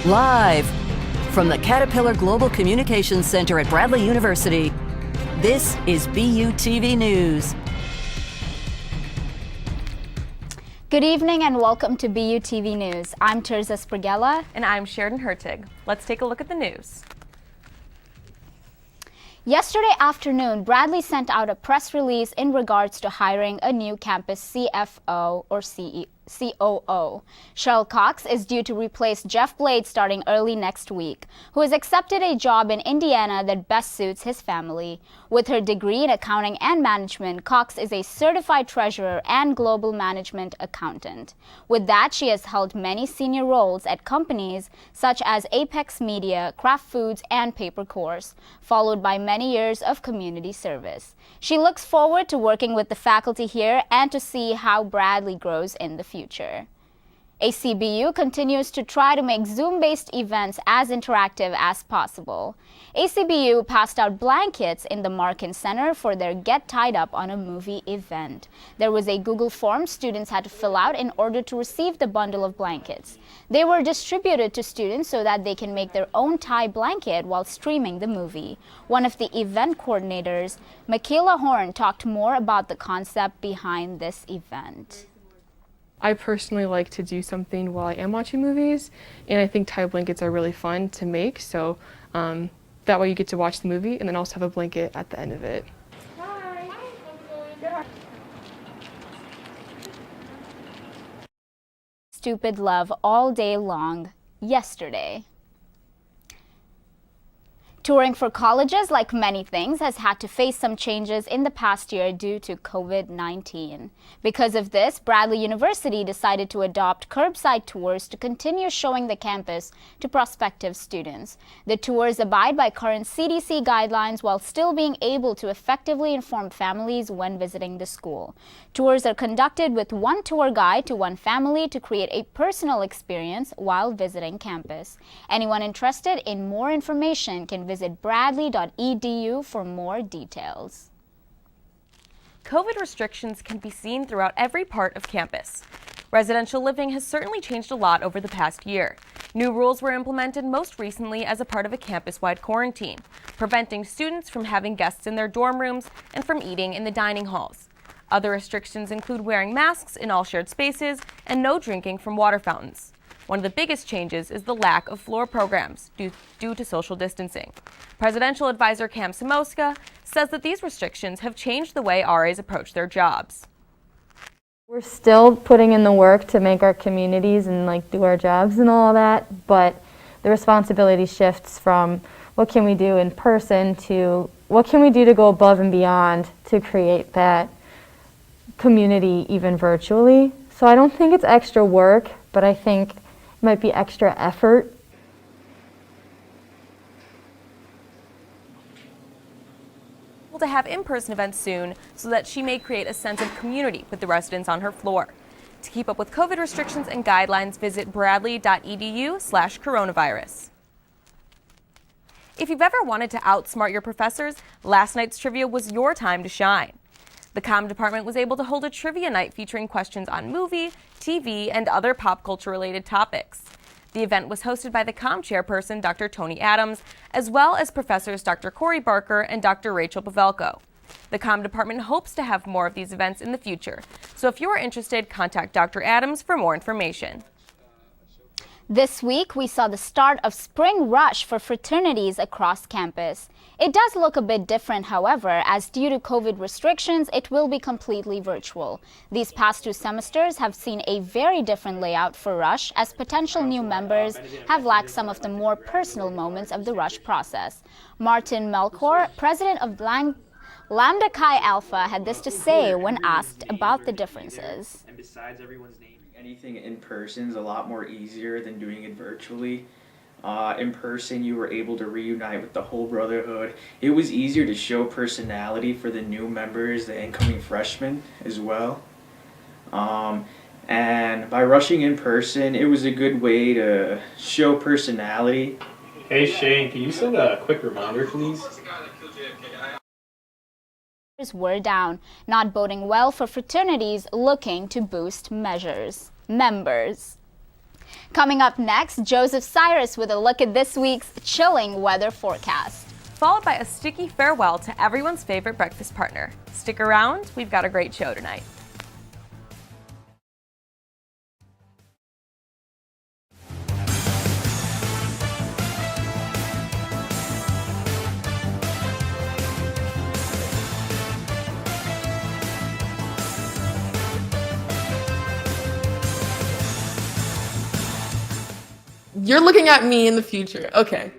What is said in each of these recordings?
Live from the Caterpillar Global Communications Center at Bradley University, this is BUTV News. Good evening and welcome to BUTV News. I'm Terza Sprigella. And I'm Sheridan Hertig. Let's take a look at the news. Yesterday afternoon, Bradley sent out a press release in regards to hiring a new campus CFO or COO. Cheryl Cox is due to replace Jeff Blade starting early next week, who has accepted a job in Indiana that best suits his family. With her degree in accounting and management, Cox is a certified treasurer and global management accountant. With that, she has held many senior roles at companies such as Apex Media, Kraft Foods, and Paper Course, followed by many years of community service. She looks forward to working with the faculty here and to see how Bradley grows in the future. ACBU continues to try to make Zoom-based events as interactive as possible. ACBU passed out blankets in the Markin Center for their Get Tied Up on a Movie event. There was a Google form students had to fill out in order to receive the bundle of blankets. They were distributed to students so that they can make their own tie blanket while streaming the movie. One of the event coordinators, Michaela Horn, talked more about the concept behind this event. I personally like to do something while I am watching movies, and I think tie blankets are really fun to make, so that way you get to watch the movie and then also have a blanket at the end of it. Stupid love all day long yesterday. Touring for colleges, like many things, has had to face some changes in the past year due to COVID-19. Because of this, Bradley University decided to adopt curbside tours to continue showing the campus to prospective students. The tours abide by current CDC guidelines while still being able to effectively inform families when visiting the school. Tours are conducted with one tour guide to one family to create a personal experience while visiting campus. Anyone interested in more information can visit bradley.edu for more details. COVID restrictions can be seen throughout every part of campus. Residential living has certainly changed a lot over the past year. New rules were implemented most recently as a part of a campus-wide quarantine, preventing students from having guests in their dorm rooms and from eating in the dining halls. Other restrictions include wearing masks in all shared spaces and no drinking from water fountains. One of the biggest changes is the lack of floor programs due to social distancing. Presidential advisor Cam Samoska says that these restrictions have changed the way RAs approach their jobs. We're still putting in the work to make our communities and do our jobs and all that, but the responsibility shifts from what can we do in person to what can we do to go above and beyond to create that community even virtually. So I don't think it's extra work, but I think it might be extra effort. To have in-person events soon so that she may create a sense of community with the residents on her floor. To keep up with COVID restrictions and guidelines, visit bradley.edu/coronavirus. If you've ever wanted to outsmart your professors, last night's trivia was your time to shine. The comm department was able to hold a trivia night featuring questions on movie, TV, and other pop culture related topics. The event was hosted by the comm chairperson, Dr. Tony Adams, as well as professors Dr. Corey Barker and Dr. Rachel Pavelko. The comm department hopes to have more of these events in the future, so if you are interested, contact Dr. Adams for more information. This week, we saw the start of spring rush for fraternities across campus. It does look a bit different, however, as due to COVID restrictions, it will be completely virtual. These past 2 semesters have seen a very different layout for rush, as potential new members have lacked some of the more personal moments of the rush process. Martin Melchor, president of Lambda Chi Alpha, had this to say when asked about the differences. And besides everyone's name, anything in person is a lot more easier than doing it virtually. In person, you were able to reunite with the whole brotherhood. It was easier to show personality for the new members, the incoming freshmen as well. And by rushing in person, it was a good way to show personality. Hey Shane, can you send a quick reminder, please? Were down, not boding well for fraternities looking to boost members. Coming up next, Joseph Cyrus with a look at this week's chilling weather forecast. Followed by a sticky farewell to everyone's favorite breakfast partner. Stick around, we've got a great show tonight. You're looking at me in the future. Okay.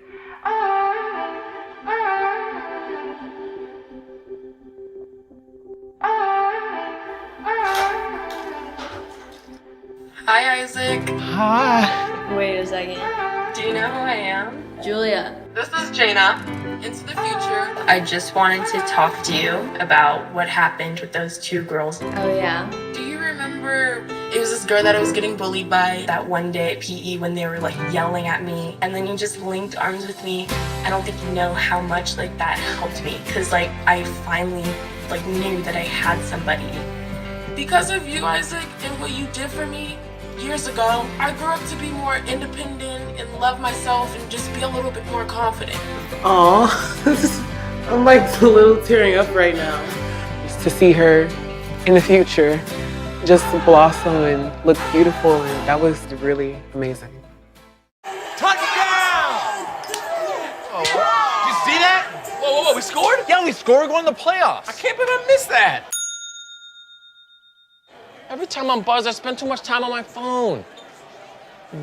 Hi, Isaac. Hi. Wait a second. Do you know who I am? Julia. This is Jaina. Into the future. I just wanted to talk to you about what happened with those two girls. Oh, yeah. Do you remember it was this girl that I was getting bullied by that one day at PE when they were like yelling at me, and then you just linked arms with me? I don't think you know how much like that helped me, because like I finally like knew that I had somebody. Because of you, Isaac, and what you did for me years ago, I grew up to be more independent and love myself and just be a little bit more confident. Aw, I'm like a little tearing up right now. Just to see her in the future just blossom and look beautiful, and that was really amazing. Touchdown! Oh, you see that? Whoa, we scored? Yeah, we scored going to the playoffs. I can't believe I missed that. Every time I'm buzzed, I spend too much time on my phone.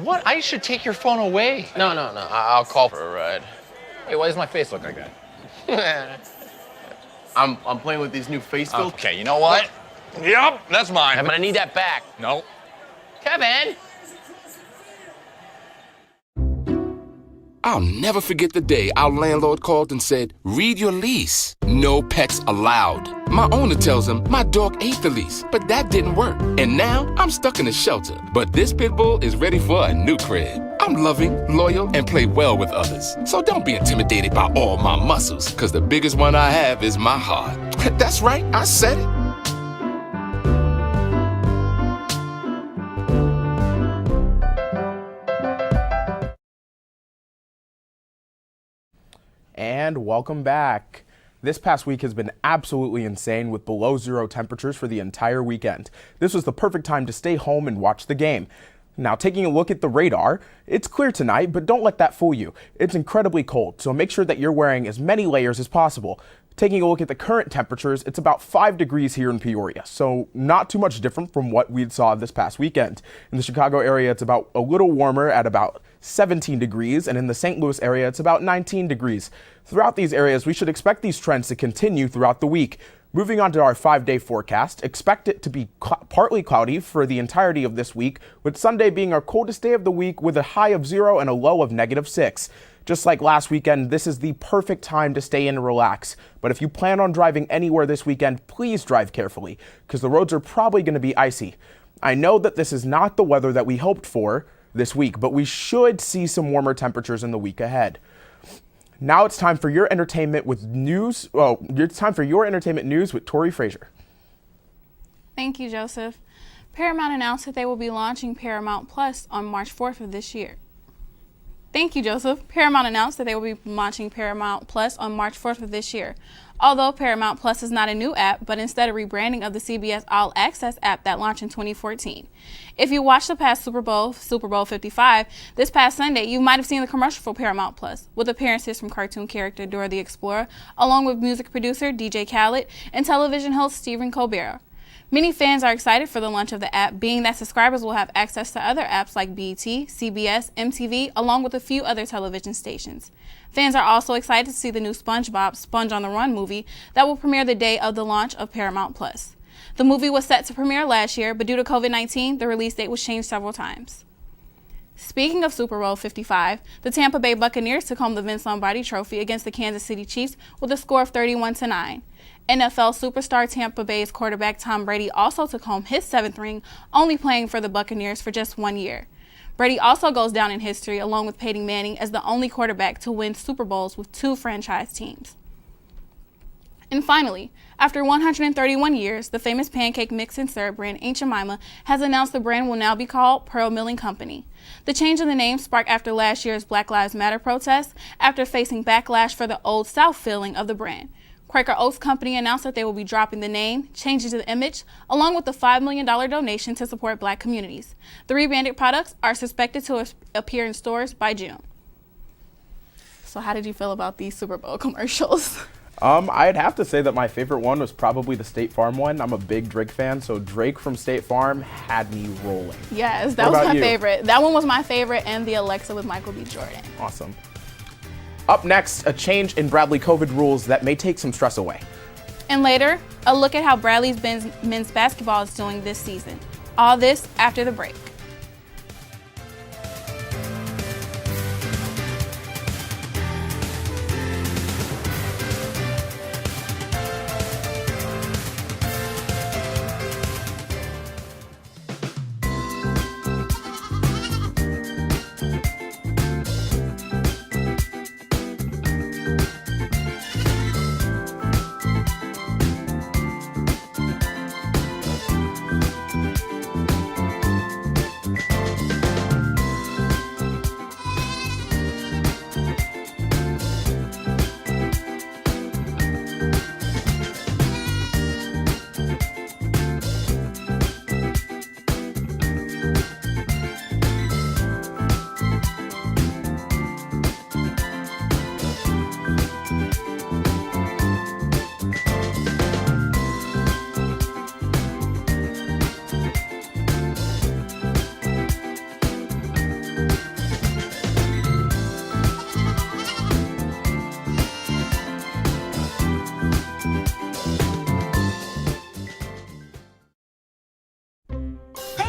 What? I should take your phone away. No. I'll call for a ride. Hey, why does my face look like that? I'm playing with these new face filters. Okay, you know what? Yep, that's mine. But I need that back. No. Kevin! I'll never forget the day our landlord called and said, read your lease. No pets allowed. My owner tells him my dog ate the lease, but that didn't work. And now I'm stuck in a shelter. But this pit bull is ready for a new crib. I'm loving, loyal, and play well with others. So don't be intimidated by all my muscles, because the biggest one I have is my heart. That's right, I said it. And welcome back. This past week has been absolutely insane with below zero temperatures for the entire weekend. This was the perfect time to stay home and watch the game. Now, taking a look at the radar, it's clear tonight, but don't let that fool you. It's incredibly cold, so make sure that you're wearing as many layers as possible. Taking a look at the current temperatures, it's about 5 degrees here in Peoria, so not too much different from what we saw this past weekend. In the Chicago area, it's about a little warmer at about 17 degrees, and in the St. Louis area, it's about 19 degrees. Throughout these areas, we should expect these trends to continue throughout the week. Moving on to our 5-day forecast, expect it to be partly cloudy for the entirety of this week, with Sunday being our coldest day of the week with a high of 0 and a low of -6. Just like last weekend, this is the perfect time to stay in and relax. But if you plan on driving anywhere this weekend, please drive carefully, because the roads are probably going to be icy. I know that this is not the weather that we hoped for this week, but we should see some warmer temperatures in the week ahead. Now it's time for your entertainment with news. It's time for your entertainment news with Tori Frazier. Thank you, Joseph. Paramount announced that they will be launching Paramount Plus on March 4th of this year. Thank you, Joseph. Paramount announced that they will be launching Paramount Plus on March 4th of this year. Although Paramount Plus is not a new app, but instead a rebranding of the CBS All Access app that launched in 2014. If you watched the past Super Bowl 55, this past Sunday, you might have seen the commercial for Paramount Plus, with appearances from cartoon character Dora the Explorer, along with music producer DJ Khaled and television host Stephen Colbert. Many fans are excited for the launch of the app, being that subscribers will have access to other apps like BET, CBS, MTV, along with a few other television stations. Fans are also excited to see the new SpongeBob Sponge on the Run movie that will premiere the day of the launch of Paramount Plus. The movie was set to premiere last year, but due to COVID-19, the release date was changed several times. Speaking of Super Bowl 55, the Tampa Bay Buccaneers took home the Vince Lombardi Trophy against the Kansas City Chiefs with a score of 31-9. NFL superstar Tampa Bay's quarterback Tom Brady also took home his 7th ring, only playing for the Buccaneers for just 1 year. Brady also goes down in history along with Peyton Manning as the only quarterback to win Super Bowls with 2 franchise teams. And finally, after 131 years, the famous pancake mix and syrup brand Aunt Jemima has announced the brand will now be called Pearl Milling Company. The change in the name sparked after last year's Black Lives Matter protests after facing backlash for the Old South feeling of the brand. Quaker Oats Company announced that they will be dropping the name, changing the image, along with the $5 million donation to support Black communities. The rebranded products are suspected to appear in stores by June. So how did you feel about these Super Bowl commercials? I'd have to say that my favorite one was probably the State Farm one. I'm a big Drake fan, so Drake from State Farm had me rolling. Yes, that was my favorite. That one was my favorite, and the Alexa with Michael B. Jordan. Awesome. Up next, a change in Bradley COVID rules that may take some stress away. And later, a look at how Bradley's men's basketball is doing this season. All this after the break.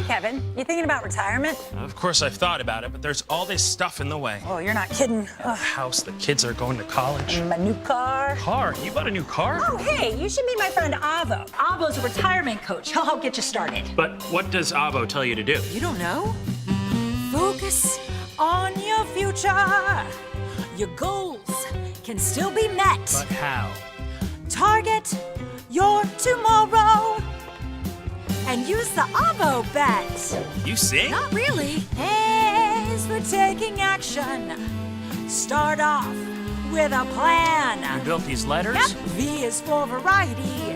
Kevin, you thinking about retirement? Of course I've thought about it, but there's all this stuff in the way. Oh, you're not kidding. The house, the kids are going to college. A new car. Car? You bought a new car? Oh, hey, you should meet my friend Avo. Avo's a retirement coach. He'll help get you started. But what does Avo tell you to do? You don't know? Focus on your future. Your goals can still be met. But how? Target your tomorrow. And use the Avo bet. You sing? Not really. A's for taking action. Start off with a plan. You built these letters? Yep. V is for variety.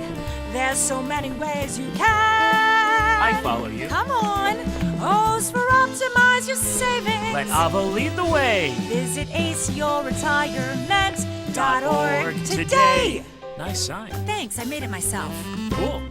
There's so many ways you can. I follow you. Come on. O's for optimize your savings. Let Avo lead the way. Visit aceyourretirement.org today. Nice sign. Thanks, I made it myself. Cool.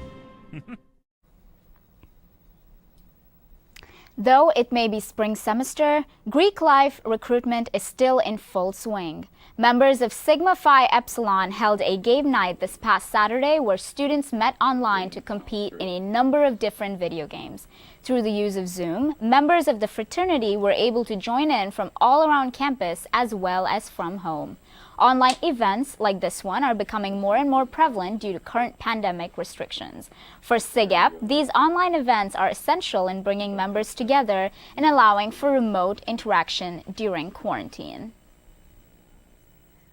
Though it may be spring semester, Greek life recruitment is still in full swing. Members of Sigma Phi Epsilon held a game night this past Saturday where students met online to compete in a number of different video games. Through the use of Zoom, members of the fraternity were able to join in from all around campus as well as from home. Online events like this one are becoming more and more prevalent due to current pandemic restrictions. For SIGEP, these online events are essential in bringing members together and allowing for remote interaction during quarantine.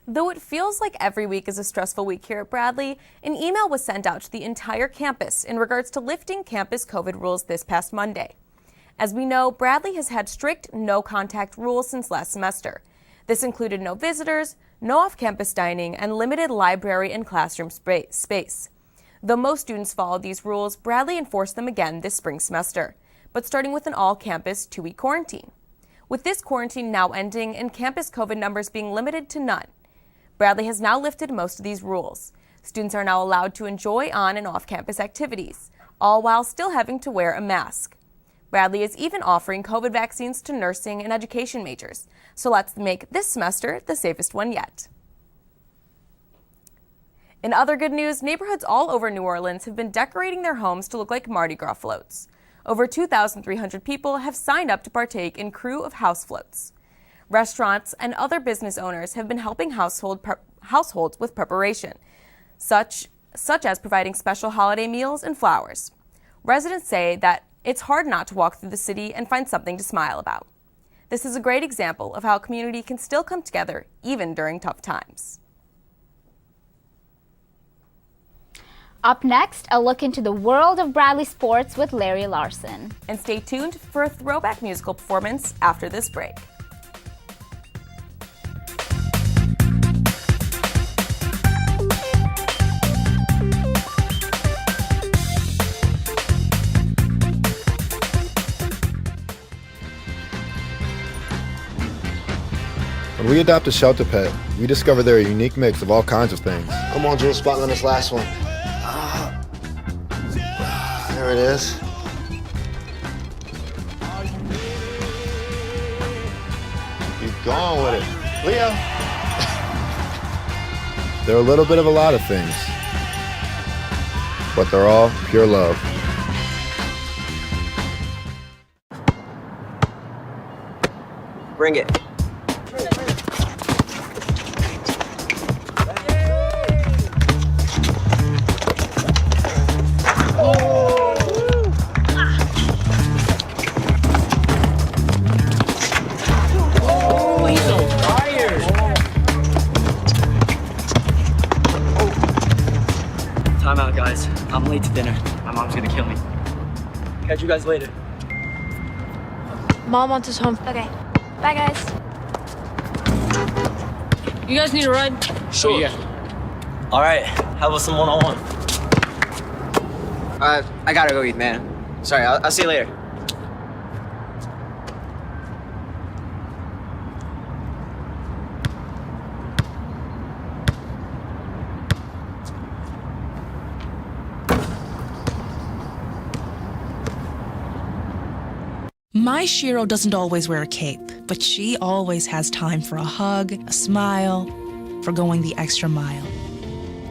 Though it feels like every week is a stressful week here at Bradley, an email was sent out to the entire campus in regards to lifting campus COVID rules this past Monday. As we know, Bradley has had strict no-contact rules since last semester. This included no visitors, no off-campus dining, and limited library and classroom space. Though most students followed these rules, Bradley enforced them again this spring semester, but starting with an all-campus 2-week quarantine. With this quarantine now ending and campus COVID numbers being limited to none, Bradley has now lifted most of these rules. Students are now allowed to enjoy on and off-campus activities, all while still having to wear a mask. Bradley is even offering COVID vaccines to nursing and education majors, so let's make this semester the safest one yet. In other good news, neighborhoods all over New Orleans have been decorating their homes to look like Mardi Gras floats. Over 2,300 people have signed up to partake in Crew of House floats. Restaurants and other business owners have been helping households with preparation, such as providing special holiday meals and flowers. Residents say that it's hard not to walk through the city and find something to smile about. This is a great example of how a community can still come together even during tough times. Up next, a look into the world of Bradley sports with Larry Larson. And stay tuned for a throwback musical performance after this break. When we adopt a shelter pet, we discover they're a unique mix of all kinds of things. Come on, Jules, spot on this last one. There it is. Keep going with it. Leo. They're a little bit of a lot of things, but they're all pure love. Bring it. Time out, guys. I'm late to dinner. My mom's gonna kill me. Catch you guys later. Mom wants us home. Okay. Bye, guys. You guys need a ride? Sure. Yeah. All right. How about some one-on-one? I gotta go eat, man. Sorry. I'll see you later. My Shiro doesn't always wear a cape, but she always has time for a hug, a smile, for going the extra mile.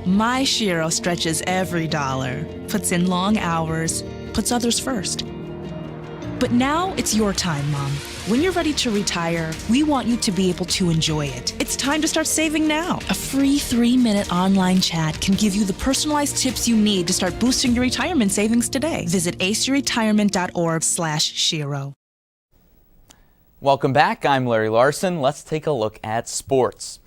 My Shiro stretches every dollar, puts in long hours, puts others first. But now it's your time, Mom. When you're ready to retire, we want you to be able to enjoy it. It's time to start saving now. A free 3-minute online chat can give you the personalized tips you need to start boosting your retirement savings today. Visit aceyourretirement.org/Shiro. Welcome back. I'm Larry Larson. Let's take a look at sports.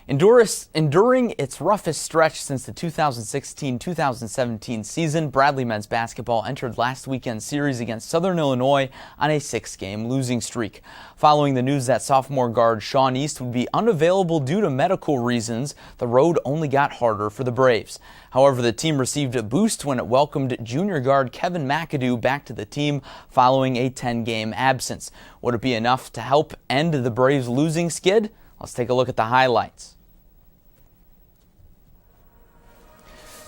Enduring its roughest stretch since the 2016-2017 season, Bradley men's basketball entered last weekend's series against Southern Illinois on a 6-game losing streak. Following the news that sophomore guard Sean East would be unavailable due to medical reasons, the road only got harder for the Braves. However, the team received a boost when it welcomed junior guard Kevin McAdoo back to the team following a 10-game absence. Would it be enough to help end the Braves' losing skid? Let's take a look at the highlights.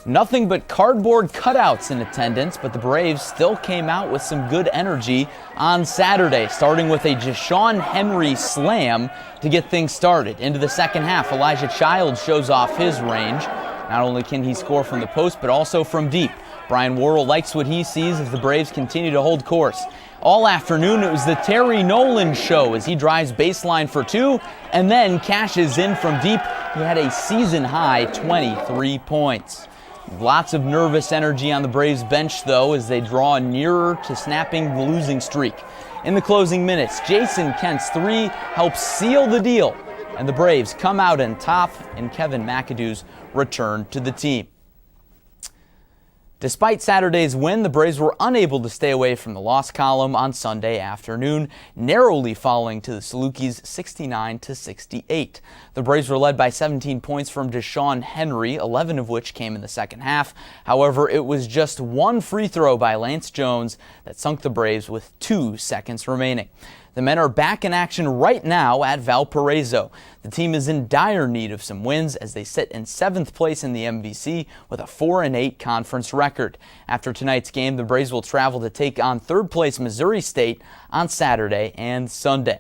Nothing but cardboard cutouts in attendance, but the Braves still came out with some good energy on Saturday, starting with a Deshaun Henry slam to get things started. Into the second half, Elijah Childs shows off his range. Not only can he score from the post, but also from deep. Brian Worrell likes what he sees as the Braves continue to hold course. All afternoon, it was the Terry Nolan show as he drives baseline for 2 and then cashes in from deep. He had a season-high 23 points. Lots of nervous energy on the Braves bench, though, as they draw nearer to snapping the losing streak. In the closing minutes, Jason Kent's 3 helps seal the deal, and the Braves come out on top in Kevin McAdoo's return to the team. Despite Saturday's win, the Braves were unable to stay away from the loss column on Sunday afternoon, narrowly falling to the Salukis 69-68. The Braves were led by 17 points from Deshaun Henry, 11 of which came in the second half. However, it was just one free throw by Lance Jones that sunk the Braves with 2 seconds remaining. The men are back in action right now at Valparaiso. The team is in dire need of some wins as they sit in 7th place in the MVC with a 4-8 conference record. After tonight's game, the Braves will travel to take on 3rd place Missouri State on Saturday and Sunday.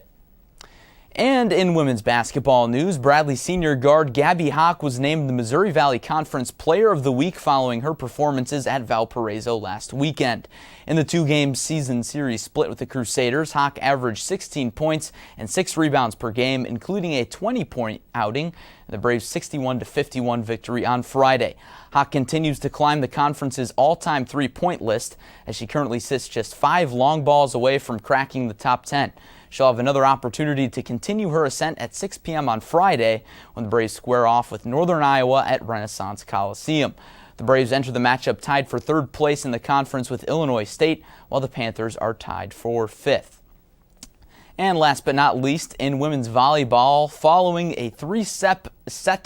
And in women's basketball news, Bradley senior guard Gabby Hawk was named the Missouri Valley Conference Player of the Week following her performances at Valparaiso last weekend. In the 2-game season series split with the Crusaders, Hawk averaged 16 points and 6 rebounds per game, including a 20-point outing in the Braves' 61-51 victory on Friday. Hawk continues to climb the conference's all-time 3-point list as she currently sits just 5 long balls away from cracking the top 10. She'll have another opportunity to continue her ascent at 6 p.m. on Friday when the Braves square off with Northern Iowa at Renaissance Coliseum. The Braves enter the matchup tied for third place in the conference with Illinois State, while the Panthers are tied for fifth. And last but not least, in women's volleyball, following a three-set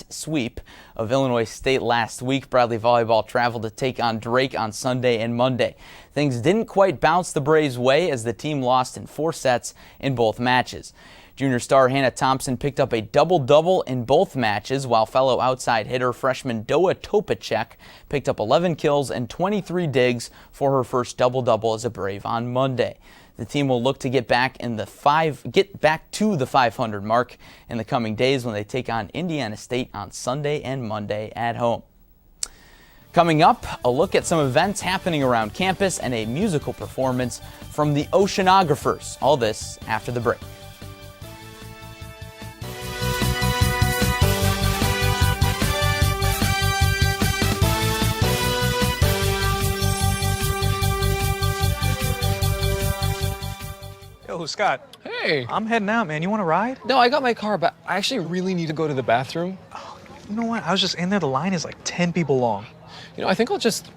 sweep of Illinois State last week, Bradley Volleyball traveled to take on Drake on Sunday and Monday. Things didn't quite bounce the Braves' way as the team lost in 4 sets in both matches. Junior star Hannah Thompson picked up a double-double in both matches, while fellow outside hitter freshman Doa Topacek picked up 11 kills and 23 digs for her first double-double as a Brave on Monday. The team will look to get back to the 500 mark in the coming days when they take on Indiana State on Sunday and Monday at home. Coming up, a look at some events happening around campus and a musical performance from the Oceanographers. All this after the break. Yo, Scott. Hey. I'm heading out, man. You want to ride? No, I got my car, but I actually really need to go to the bathroom. Oh, you know what? I was just in there. The line is like 10 people long. You know, I think I'll just...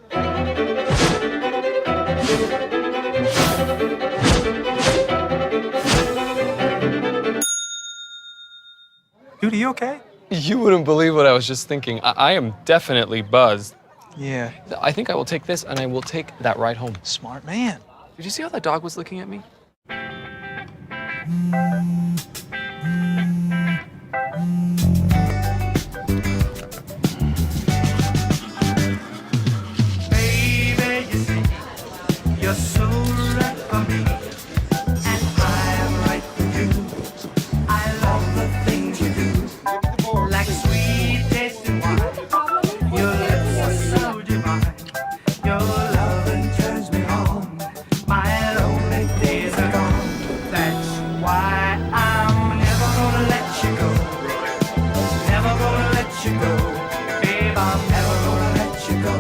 Dude, are you okay? You wouldn't believe what I was just thinking. I am definitely buzzed. Yeah. I think I will take this, and I will take that ride home. Smart man. Did you see how that dog was looking at me? Baby, you see, you're so right for me, and I am right for you. I love the things you do, like sweet tasting wine. Your lips are so divine. Your loving turns me on. My lonely days are gone. That's why I'm never gonna let you go. Never gonna let you go. Babe, I'm never gonna let you go.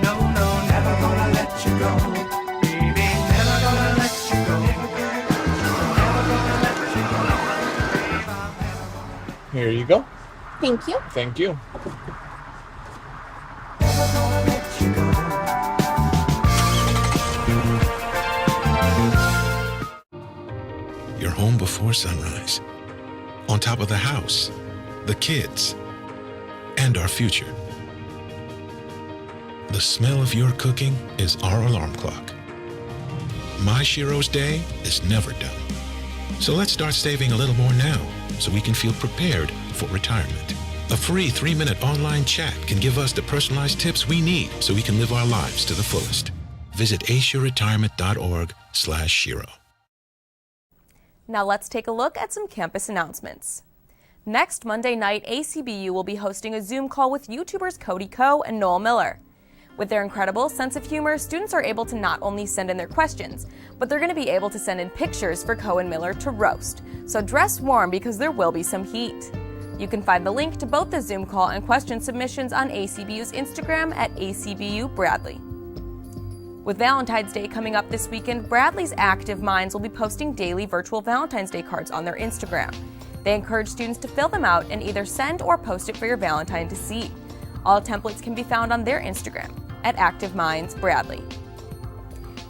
No, no, never gonna let you go. Baby, never gonna let you go. Never gonna let you go. Here you go. Thank you. Thank you. Never gonna let you go. You're home before sunrise. On top of the house, the kids, and our future. The smell of your cooking is our alarm clock. My Shiro's day is never done. So let's start saving a little more now so we can feel prepared for retirement. A free 3-minute online chat can give us the personalized tips we need so we can live our lives to the fullest. Visit aceyourretirement.org/Shiro. Now let's take a look at some campus announcements. Next Monday night, ACBU will be hosting a Zoom call with YouTubers Cody Ko and Noel Miller. With their incredible sense of humor, students are able to not only send in their questions, but they're going to be able to send in pictures for Ko and Miller to roast. So dress warm because there will be some heat. You can find the link to both the Zoom call and question submissions on ACBU's Instagram at ACBU Bradley. With Valentine's Day coming up this weekend, Bradley's Active Minds will be posting daily virtual Valentine's Day cards on their Instagram. They encourage students to fill them out and either send or post it for your Valentine to see. All templates can be found on their Instagram at Active Minds Bradley.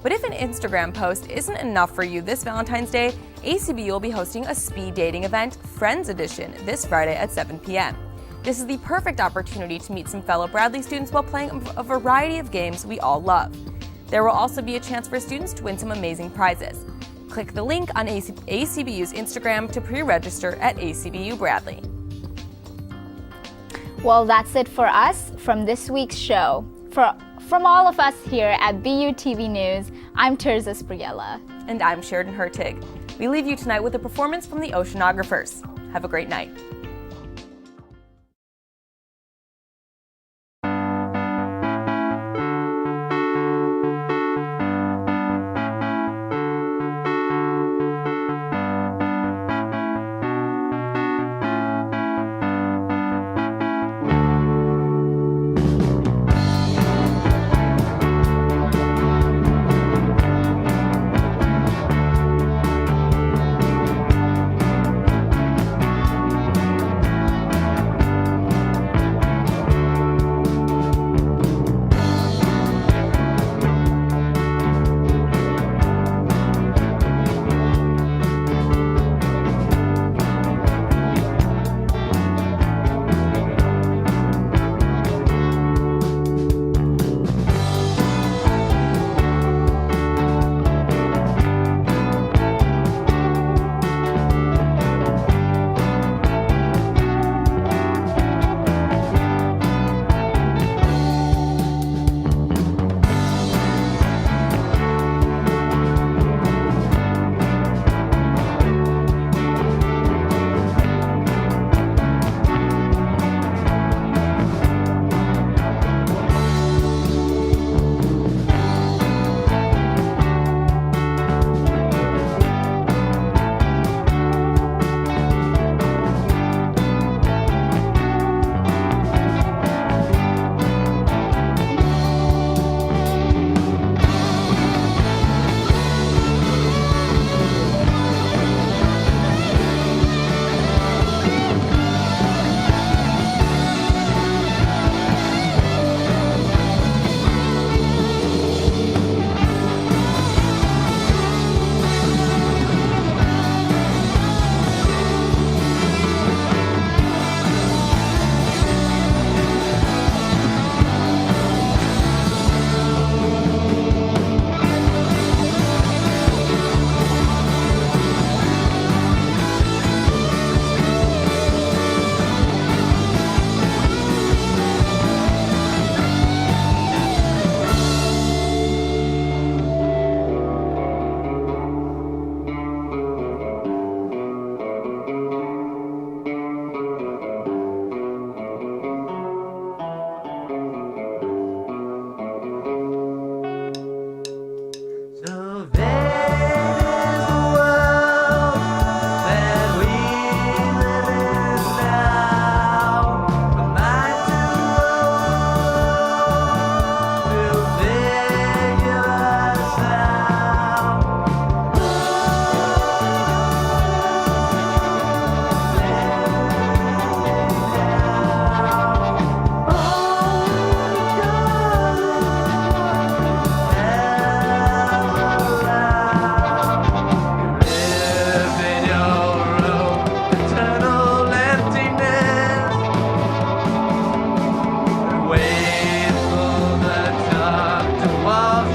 But if an Instagram post isn't enough for you this Valentine's Day, ACBU will be hosting a speed dating event, Friends Edition, this Friday at 7 p.m. This is the perfect opportunity to meet some fellow Bradley students while playing a variety of games we all love. There will also be a chance for students to win some amazing prizes. Click the link on ACBU's Instagram to pre-register at ACBU Bradley. Well, that's it for us from this week's show. From all of us here at BUTV News, I'm Terza Spriella. And I'm Sheridan Hertig. We leave you tonight with a performance from the Oceanographers. Have a great night.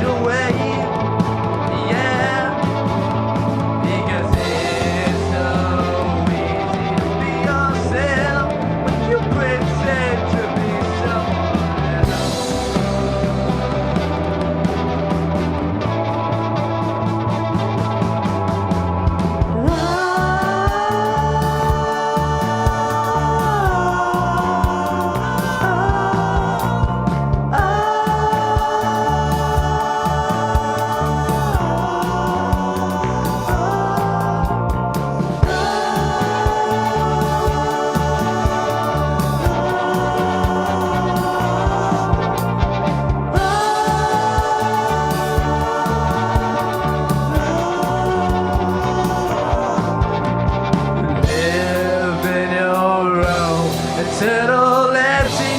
wash away. Yeah, because it's so easy to be yourself when you pretend to be someone else. Live in your own eternal emptiness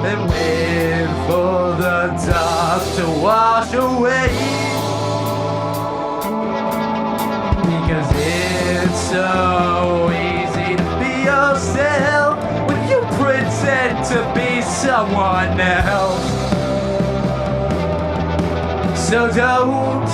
and wait for the dark to wash away. Because it's so easy to be yourself when you pretend to be someone else. So don't